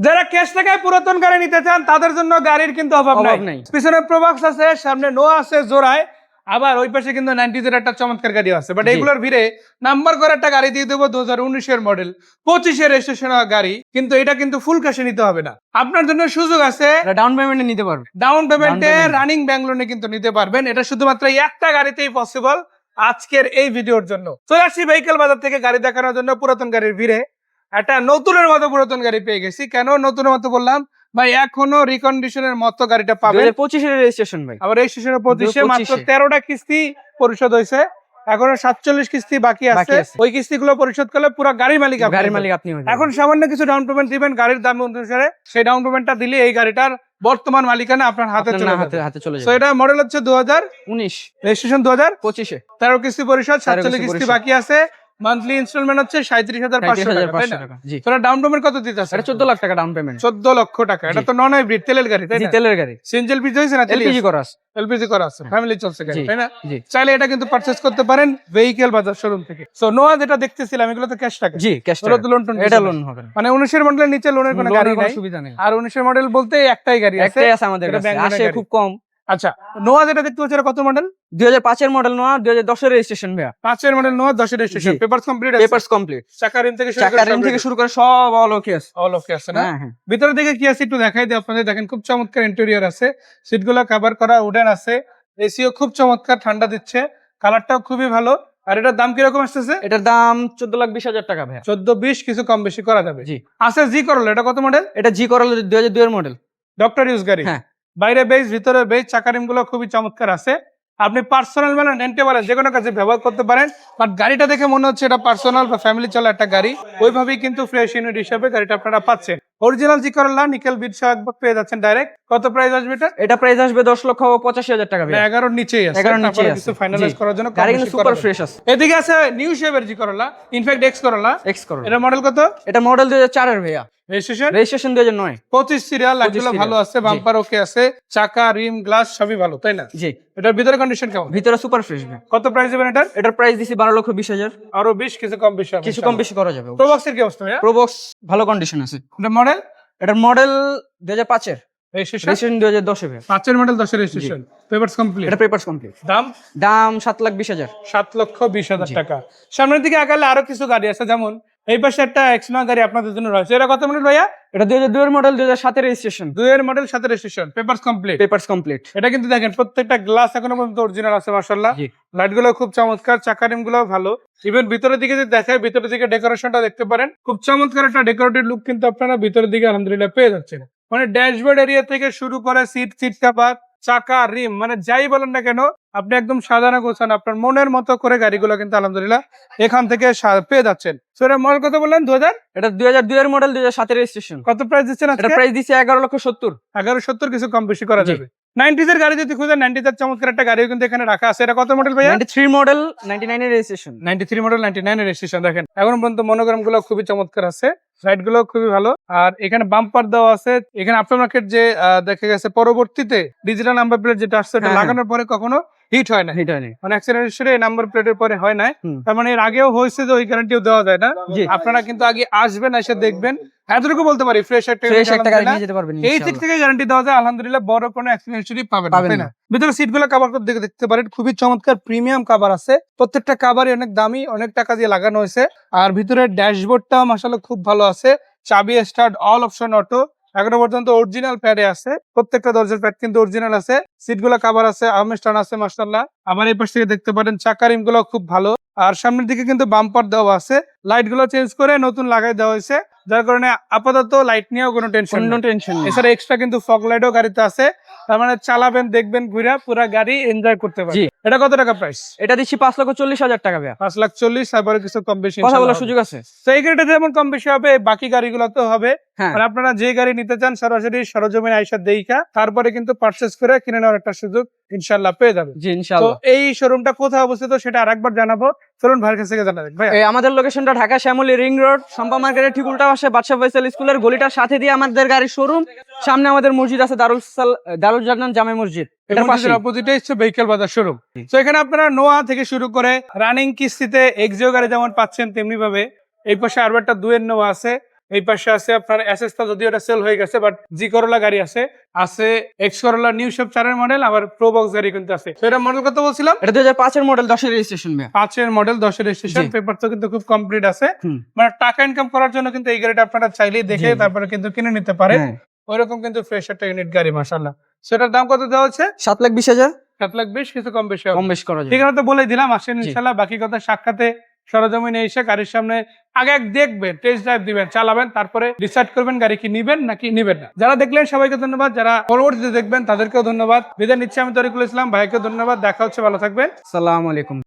যারা ক্যাশ টাকায় পুরাতন গাড়ি নিতে চান তাদের জন্য গাড়ির কিন্তু অভাব নাই। পিছনে প্রোবক্স আছে, সামনে নোয়া আছে জোড়ায়, আবার ওই পাশে কিন্তু 90s এর একটা চমৎকার গাড়ি আছে। বাট এগুলোর ভিড়ে নাম্বার করে একটা গাড়ি দিয়ে দেবো 2019 এর মডেল, 25 এর রেজিস্ট্রেশন গাড়ি, কিন্তু এটা কিন্তু ফুল ক্যাশে নিতে হবে না। আপনার জন্য সুযোগ আছে, ডাউন পেমেন্টে নিতে পারবে। ডাউন পেমেন্টে রানিং ব্যাংক লোনে কিন্তু নিতে পারবেন। এটা শুধুমাত্র একটা গাড়িতেই পসিবল আজকের এই ভিডিওর জন্য। চলে আসছি ভেহিকেল বাজার থেকে গাড়ি দেখানোর জন্য। পুরাতন গাড়ির ভিড়ে একটা নতুনের মতো পুরাতন গাড়ি পেয়ে গেছি। কেন নতুনের মতো বললাম ভাই, এখনো রিকন্ডিশনের মতো গাড়িটা পাবেন। 2025 এর রেজিস্ট্রেশন ভাই। আবার রেজিস্ট্রেশনের 25-এ মাত্র 13টা কিস্তি পরিশোধ হয়েছে, এখনো 47 কিস্তি বাকি আছে। ওই কিস্তিগুলো পরিশোধ করলে পুরো গাড়ির মালিক আপনি। এখন সামান্য কিছু ডাউন পেমেন্ট দিবেন গাড়ির দাম অনুসারে, সেই ডাউন পেমেন্টটা দিলে এই গাড়িটার বর্তমান মালিকানা আপনার হাতে চলে যাবে। তো এটা মডেল হচ্ছে 2019, রেজিস্ট্রেশন 2025-এ, 13 কিস্তি পরিশোধ, 47 কিস্তি বাকি আছে। মান্থলি ইনস্টলমেন্ট হচ্ছে 37,500 টাকা। তোরা ডাউন পেমেন্ট কত দিতে আছে? 14 লাখ টাকা ডাউন পেমেন্ট। 14 লক্ষ টাকা। এটা তো নন হাইব্রিড তেলের গাড়ি, তাই না? তেলের গাড়ি। সিএনজি এলপিজি হইছে না? এলপিজি করা আছে। এলপিজি করা আছে, ফ্যামিলি চলছে গাড়ি, তাই না? চাইলে এটা কিন্তু পারচেজ করতে পারেন ভেহিকেল বাজার শোরুম থেকে। সো নোয়া যেটা দেখতেছিলাম এগুলো তো ক্যাশ টাকা। জি, ক্যাশ টাকা। এটা লোন হবে মানে 19 এর মডেলের নিচে লোনের কোনো গাড়ি নাই, সুবিধা নেই। আর 19 এর মডেল বলতে একটাই গাড়ি আছে, একটাই আছে আমাদের কাছে, আসে খুব কম। আচ্ছা, নোয়া যেটা দেখতে পাচ্ছেন কত মডেল? 2005 এর মডেল নোয়া, 2010 এর রেজিস্ট্রেশন ভাইয়া। 5 এর মডেল নোয়া, 10 এর রেজিস্ট্রেশন, পেপারস কমপ্লিট আছে? Papers complete. চাকা রিম থেকে শুরু করে সব অল ওকে আছে। অল ওকে আছে না? ভিতরের দিকে কি আছে একটু দেখাই দিই আপনাদের। দেখেন খুব চমৎকার ইন্টেরিয়র আছে, সিটগুলো কভার করা উডেন আছে, এসিও খুব চমৎকার ঠান্ডা দিচ্ছে, কালারটাও খুবই ভালো। আর এটার দাম কিরকম আসতেছে? এটার দাম 14,20,000 টাকা ভাইয়া। 14-20 কিছু কম বেশি করা যাবে। জি আছে জি করলা, এটা কত মডেল? এটা জি করলা 2002 এর মডেল, ডক্টর ইউজ গাড়ি। হ্যাঁ, বাইরে বেজ ভিতরে বেজ, চাকা রিম গুলো খুবই চমৎকার আছে। আপনি পার্সোনাল মানে রেন্টে বলেন যে কোনো কাজে ব্যবহার করতে পারেন। বাট গাড়িটা দেখে মনে হচ্ছে এটা পার্সোনাল বা ফ্যামিলি চলা একটা গাড়ি, ওইভাবেই কিন্তু ফ্রেশ ইউনিট হিসেবে গাড়িটা আপনারা পাচ্ছেন। অরিজিনাল জি করলা নিকেল বিট সহ একবার পেয়ে যাচ্ছেন ডাইরেক্ট। কত প্রাইস আসবে এটা? এটা প্রাইস আসবে 10,85,000 টাকা ভাইয়া। 11 নিচেই আছে, 11 নিচেই আছে। কিছু ফাইনালাইজ করার জন্য গাড়ি কিন্তু সুপার ফ্রেশ আছে। এদিকে আছে নিউ শেপের জি করলা, ইনফ্যাক্ট এক্স করলা। এটা মডেল কত? এটা মডেল 2004 এর ভাইয়া। Registration 2009, 25 serial. লাইটগুলো ভালো আছে, বাম্পার ওকে আছে, চাকা রিম গ্লাস সবই ভালো, তাই না? জি। এটার ভিতরে কন্ডিশন কেমন? ভিতরে সুপার ফ্রেশ ভাই। কত প্রাইস দিবেন এটার? এটার প্রাইস দিছি 12,20,000। আরো 20 কিছু কম বেশি হবে, কিছু কম বেশি করা যাবে। প্রোবক্সের কি অবস্থা ভাইয়া? প্রোবক্স ভালো কন্ডিশন আছে। এটা মডেল? এটার মডেল 2005 এর, রেজিস্ট্রেশন 2010 এর। 5 এর মডেল, 10 এর রেজিস্ট্রেশন, পেপারস কমপ্লিট। এটা পেপারস কমপ্লিট। দাম 7,20,000। 7,20,000 টাকা। সামনের দিকে আগালে আরো কিছু গাড়ি আছে, যেমন এই পাশে একটা এক্সনা গাড়ি আপনাদের জন্য রয়েছে। এটা কত মডেল ভাইয়া? এটা 2002 এর মডেল, 2007 এর রেজিস্ট্রেশন। 2 এর মডেল, 7 এর রেজিস্ট্রেশন, পেপারস কমপ্লিট। এটা কিন্তু দেখেন প্রত্যেকটা গ্লাস এখনো পর্যন্ত অরিজিনাল আছে, মাশাআল্লাহ। লাইট গুলো খুব চমৎকার, চাকা রিম গুলো ভালো। ইভেন ভিতরের দিকে যদি দেখায়, ভিতরের দিকে ডেকোরেশনটা দেখতে পারেন, খুব চমৎকার একটা ডেকোরেটেড লুক কিন্তু আপনারা ভিতরের দিকে আলহামদুলিল্লাহ পেয়ে যাচ্ছেন। মানে ড্যাশবোর্ড এরিয়া থেকে শুরু করে সিট কভার, চাকা রিম, মানে যাই বলেন না কেন আপনি একদম সাজানো গোছানো আপনার মনের মতো করে গাড়িগুলো কিন্তু আলহামদুলিল্লাহ এখান থেকে পেয়ে যাচ্ছেন। সো এটা মডেল কত বললেন? 2000? এটা 2002 এর মডেল, 2007 এর রেজিস্ট্রেশন। কত প্রাইস দিচ্ছেন আজকে? এটা প্রাইস দিছি 11,70,000। 11,70,000 কিছু কম বেশি করা যাবে। 90s এর গাড়ি যদি খুঁজেন, 90s এর চমৎকার একটা গাড়িও কিন্তু এখানে রাখা আছে। এটা কত মডেল ভাইয়া? 93 মডেল, 99 এর রেজিস্ট্রেশন। 93 মডেল, 99 এর রেজিস্ট্রেশন। দেখেন এখন পর্যন্ত মনোগ্রাম গুলো খুবই চমৎকার আছে, লাইট গুলো খুবই ভালো। আর এখানে বাম্পার দেওয়া আছে। এখানে আফটার মার্কেট যে দেখা গেছে পরবর্তীতে ডিজিটাল নাম্বার প্লেট যেটা আসছে, এটা লাগানোর পরে কখনো হিট হয় না, মানে অ্যাক্সিডেন্ট হিসেবে নাম্বার প্লেটের পরে হয় না। তার মানে এর আগেও হয়েছে যে ওই গ্যারান্টিও দেওয়া যায় না। আপনারা কিন্তু আগে আসবেন, এসে দেখবেন। এতটুকু বলতে পারি ফ্রেশ একটা গাড়ি নিয়ে যেতে পারবেন। এই দিক থেকে গ্যারান্টি দেওয়া যায় আলহামদুলিল্লাহ, বড় কোনো অ্যাক্সিডেন্ট হিস্টরি পাবেন না। ভিতরে সিটগুলো কভার করে দেখতে পারেন, খুবই চমৎকার প্রিমিয়াম কভার আছে। প্রত্যেকটা কভারই অনেক দামি, অনেক টাকা দিয়ে লাগানো হয়েছে। আর ভিতরে ড্যাশবোর্ডটাও মাশাআল্লাহ খুব ভালো আছে, চাবি স্টার্ট, অল অপশন অটো, এখনো পর্যন্ত অরিজিনাল প্যাডে আছে। প্রত্যেকটা দরজার প্যাড কিন্তু অরিজিনাল আছে, সিটগুলো কভার আছে, আর্মস্টার্ন আছে মাশাআল্লাহ। আবার এই পাশ থেকে দেখতে পারেন চাকা রিম গুলো খুব ভালো। আর সামনের দিকে কিন্তু বাম্পার দেওয়া আছে, লাইট গুলো চেঞ্জ করে নতুন লাগাই দেওয়া হয়েছে, যার কারণে আপাতত লাইট নিয়েও কোনো টেনশন নেই। এছাড়া এক্সট্রা কিন্তু ফগ লাইটও গাড়িতে আছে, তার মানে চালাবেন, দেখবেন, ঘুরে পুরো গাড়ি এনজয় করতে পারবেন। এটা কত টাকা প্রাইস? এটা দিচ্ছি 5,40,000 টাকা ভাইয়া। 5,40,000, তারপরে কিছু কম বেশি কথা বলার সুযোগ আছে। তো এই গাড়িটা যেমন কম বেশি হবে, বাকি গাড়িগুলো তো হবে। আর আপনারা যে গাড়ি নিতে চান সরাসরি সরজমিনে আইসা দেইখা তারপরে কিন্তু পারচেজ করে কিনে নেওয়ার একটা সুযোগ ইনশাআল্লাহ পেয়ে যাবেন। জি ইনশাআল্লাহ। তো এই শোরুমটা কোথায় অবস্থিত সেটা আরেকবার জানাবো, চলুন ভাইয়ের কাছ থেকে জানা যাক। ভাই আমাদের লোকেশনটা ঢাকা শ্যামলী রিং রোড, সম্পা মার্কেটের ঠিক উল্টা পাশে বাদশা ফয়সাল স্কুলের গলিটার সাথে দিয়ে আমাদের গাড়ির শোরুম। সামনে আমাদের মসজিদ আছে, দারুল জান্নাত জামে মসজিদ, এটার পাশে অপোজিটে হচ্ছে ভেহিকেল বাজার শোরুম। তো এখানে আপনারা নোয়া থেকে শুরু করে রানিং কিস্তিতে এক্সিও গাড়ি যেমন পাচ্ছেন, তেমনি ভাবে এই পাশে আরো একটা 2 এর নোয়া আছে, এই পাশে আছে আপনার এসএসটা, যদিও এটা সেল হয়ে গেছে, বাট জি করোলা গাড়ি আছে, X Corolla new shape 4 model, আবার প্রো বক্স গাড়ি কিন্তু আছে। তো এটা মডেল কত বলছিলাম? এটা 2005 এর মডেল, 10 এর রেজিস্ট্রেশন ভাইয়া। 5 এর মডেল, 10 এর রেজিস্ট্রেশন, জি। পেপার তো কিন্তু খুব কমপ্লিট আছে। হুম। মানে টাকা ইনকাম করার জন্য কিন্তু এই গাড়িটা আপনারা চাইলেই দেখে জি। তারপরে কিন্তু কিনে নিতে পারেন। হ্যাঁ। ওইরকম কিন্তু ফ্রেশ একটা ইউনিট গাড়ি, মাশাআল্লাহ। সেটার দাম কত দেওয়া হচ্ছে? 7,20,000 7,20,000, কিছু কম বেশি হবে। কম বেশ করা যাবে। ঠিকানা তো বলে দিলাম, আসেন জি। ইনশাল্লাহ। বাকি কথা সাক্ষাতে সরজমিনে এসে গাড়ির সামনে আগে দেখবেন, টেস্ট ড্রাইভ দিবেন, চালাবেন, তারপরে ডিসাইড করবেন গাড়ি কি নিবেন নাকি নিবেন না। যারা দেখলেন সবাইকে ধন্যবাদ, যারা পরবর্তীতে দেখবেন তাদেরকেও ধন্যবাদ। বিদায় নিচ্ছি আমি তরিকুল ইসলাম, ভাইকে ধন্যবাদ। দেখা হচ্ছে, ভালো থাকবেন। আসসালামু আলাইকুম।